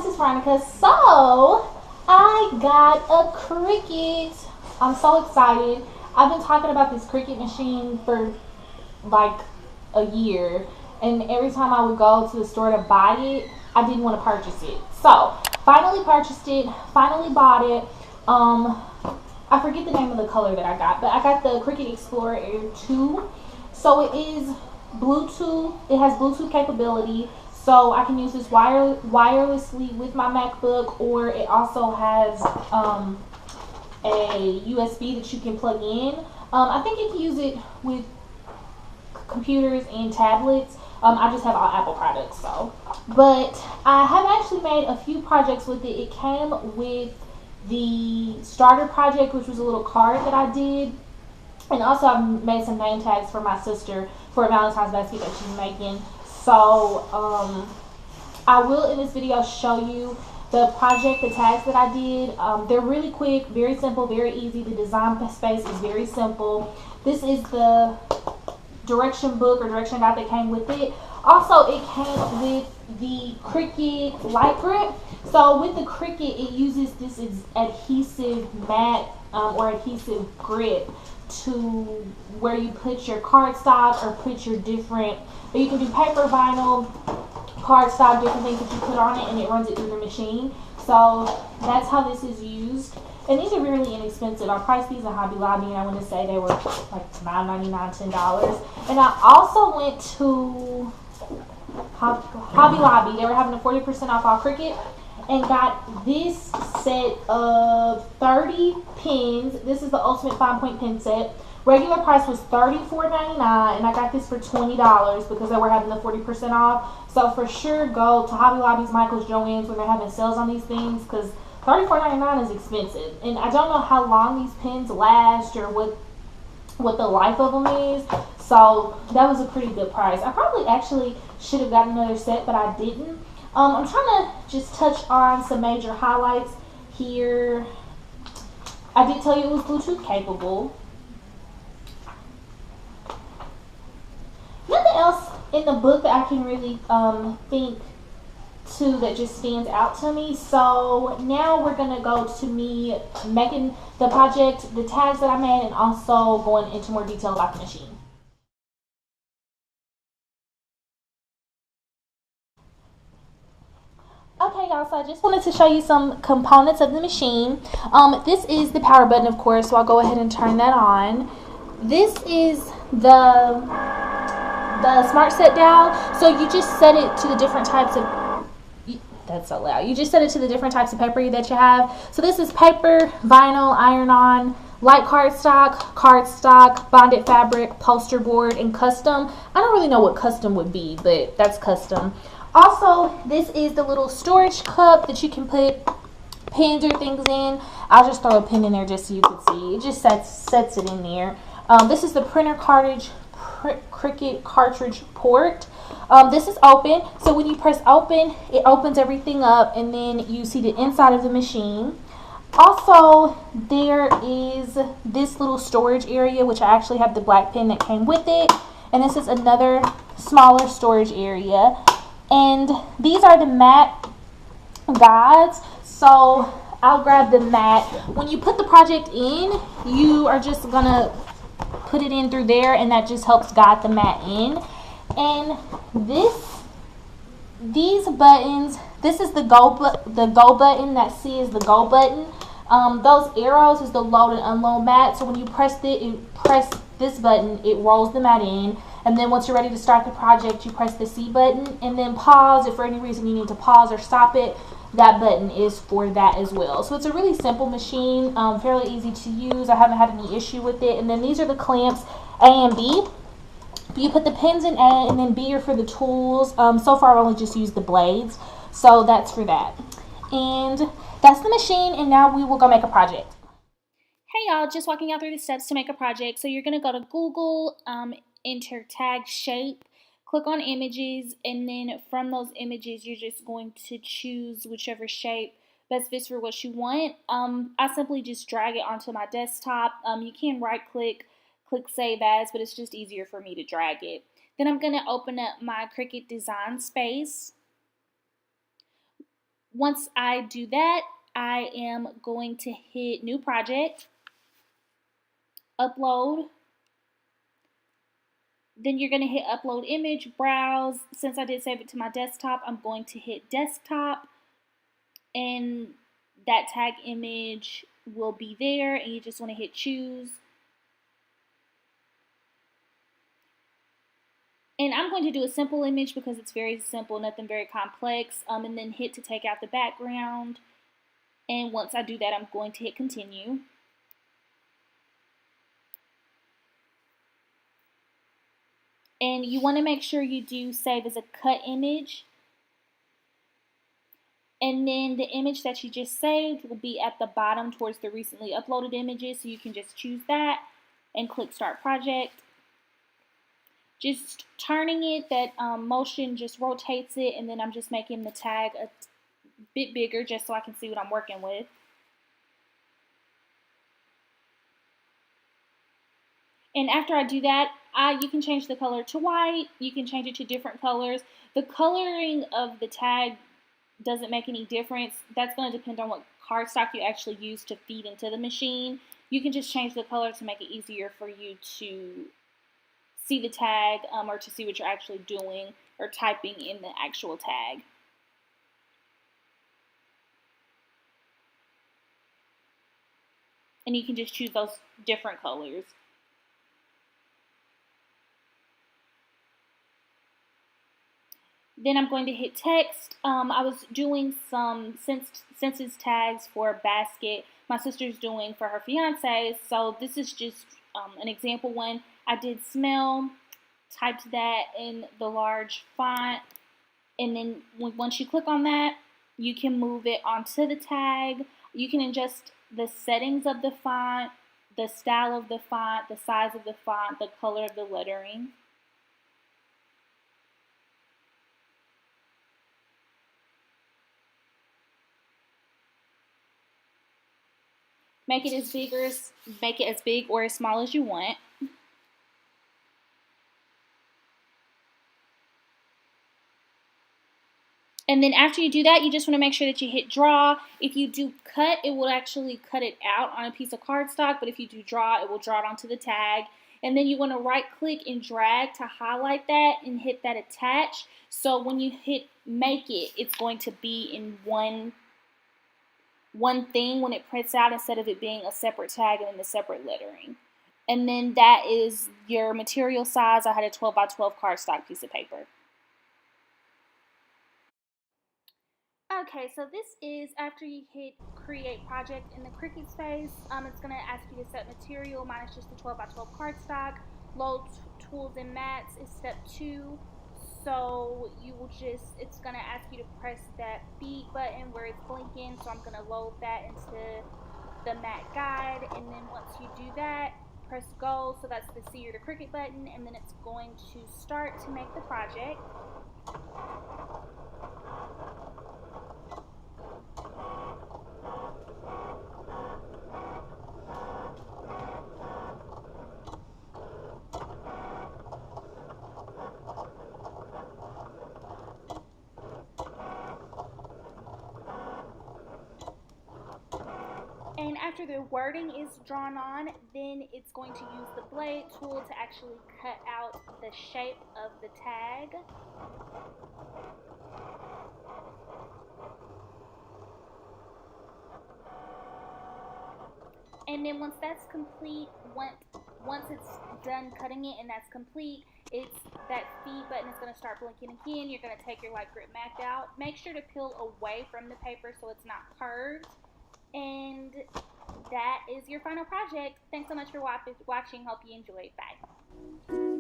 this is Veronica. So, I got a Cricut. I'm so excited. I've been talking about this Cricut machine for like a year, and every time I would go to the store to buy it, I didn't want to purchase it. So, finally purchased it, finally bought it. I forget the name of the color that I got, but I got the Cricuit Explore Air 2. So it is Bluetooth. It has Bluetooth capability. So I can use this wirelessly with my MacBook, or it also has a USB that you can plug in. I think you can use it with computers and tablets. I just have all Apple products, so. But I have actually made a few projects with it. It came with the starter project, which was a little card that I did. And also I've made some name tags for my sister for a Valentine's basket that she's making. So I will in this video show you the project, the tags that I did. They're really quick, very simple, very easy. The design space is very simple. This is the direction book or direction guide that came with it. Also, it came with the Cricut light grip. So with the Cricut, it uses this adhesive mat or adhesive grip to where you put your cardstock or put your different, you can do paper, vinyl, cardstock, different things that you put on it, and it runs it through the machine. So that's how this is used. And these are really inexpensive. I priced these at Hobby Lobby, and I want to say they were like $9.99, $10. And I also went to Hobby Lobby. They were having a 40% off all Cricut, and got this set of 30 pins. This is the Ultimate Fine Point Pen Set. Regular price was $34.99, and I got this for $20 because they were having the 40% off. So for sure, go to Hobby Lobby's, Michael's, Joann's when they're having sales on these things, because $34.99 is expensive. And I don't know how long these pens last or what the life of them is. So that was a pretty good price. I probably actually should have gotten another set, but I didn't. I'm trying to just touch on some major highlights here. I did tell you it was Bluetooth capable. Nothing else in the book that I can really think to that just stands out to me. So now we're going to go to me making the project, the tags that I made, and also going into more detail about the machine. Okay, y'all, so I just wanted to show you some components of the machine. This is the power button, of course, so I'll go ahead and turn that on. This is the smart set dial. So you just set it to the different types of, that's so loud. You just set it to the different types of paper that you have. So this is paper, vinyl, iron-on, light cardstock, bonded fabric, poster board, and custom. I don't really know what custom would be, but that's custom. Also, this is the little storage cup that you can put pins or things in. I'll just throw a pin in there just so you can see. It just sets it in there. This is the printer cartridge, Cricut cartridge port. This is open, so when you press open, it opens everything up, and then you see the inside of the machine. Also, there is this little storage area, which I actually have the black pen that came with it, and this is another smaller storage area. And these are the mat guides. So I'll grab the mat. When you put the project in, you are just gonna put it in through there, and that just helps guide the mat in. And these buttons, this is the go button. That C is the go button. Those arrows is the load and unload mat. So when you press this button, it rolls the mat in. And then once you're ready to start the project, you press the C button, and then pause. If for any reason you need to pause or stop it, that button is for that as well. So it's a really simple machine, fairly easy to use. I haven't had any issue with it. And then these are the clamps, A and B. You put the pins in A, and then B are for the tools. So far I've only just used the blades, so that's for that. And that's the machine, and now we will go make a project. Hey y'all, just walking out through the steps to make a project. So you're going to go to Google, enter tag shape, click on images, and then from those images you're just going to choose whichever shape best fits for what you want. I simply just drag it onto my desktop. You can right click save as, but it's just easier for me to drag it. Then I'm going to open up my Cricut design space. Once I do that, I am going to hit new project, upload. Then you're going to hit upload image, browse. Since I did save it to my desktop, I'm going to hit desktop, and that tag image will be there, and you just want to hit choose. And I'm going to do a simple image because it's very simple, nothing very complex, and then hit to take out the background. And once I do that, I'm going to hit continue. And you want to make sure you do save as a cut image. And then the image that you just saved will be at the bottom towards the recently uploaded images, so you can just choose that and click Start Project. Just turning it, that motion just rotates it, and then I'm just making the tag a bit bigger just so I can see what I'm working with. And after I do that, you can change the color to white, you can change it to different colors. The coloring of the tag doesn't make any difference. That's going to depend on what cardstock you actually use to feed into the machine. You can just change the color to make it easier for you to see the tag or to see what you're actually doing or typing in the actual tag. And you can just choose those different colors. Then I'm going to hit text. I was doing some census tags for a basket my sister's doing for her fiance. So this is just an example one. I did smell, typed that in the large font, and then once you click on that, you can move it onto the tag. You can adjust the settings of the font, the style of the font, the size of the font, the color of the lettering. Make it as big or as small as you want. And then after you do that, you just want to make sure that you hit draw. If you do cut, it will actually cut it out on a piece of cardstock, but if you do draw, it will draw it onto the tag. And then you want to right click and drag to highlight that and hit that attach. So when you hit make it, it's going to be in one thing when it prints out instead of it being a separate tag and then the separate lettering. And then that is your material size. I had a 12 by 12 cardstock piece of paper. Okay, so this is after you hit create project in the Cricut space. It's going to ask you to set material. Mine is just the 12 by 12 cardstock. Load tools and mats is step 2. So you will just, it's going to ask you to press that feed button where it's blinking. So I'm going to load that into the mat guide. And then once you do that, press go. So that's the C or the Cricut button. And then it's going to start to make the project. And after the wording is drawn on, then it's going to use the blade tool to actually cut out the shape of the tag. And then once that's complete, once it's done cutting it and that's complete, it's that feed button is going to start blinking again. You're going to take your light grip mat out. Make sure to peel away from the paper so it's not curved. And that is your final project. Thanks so much for watching. Hope you enjoyed. Bye.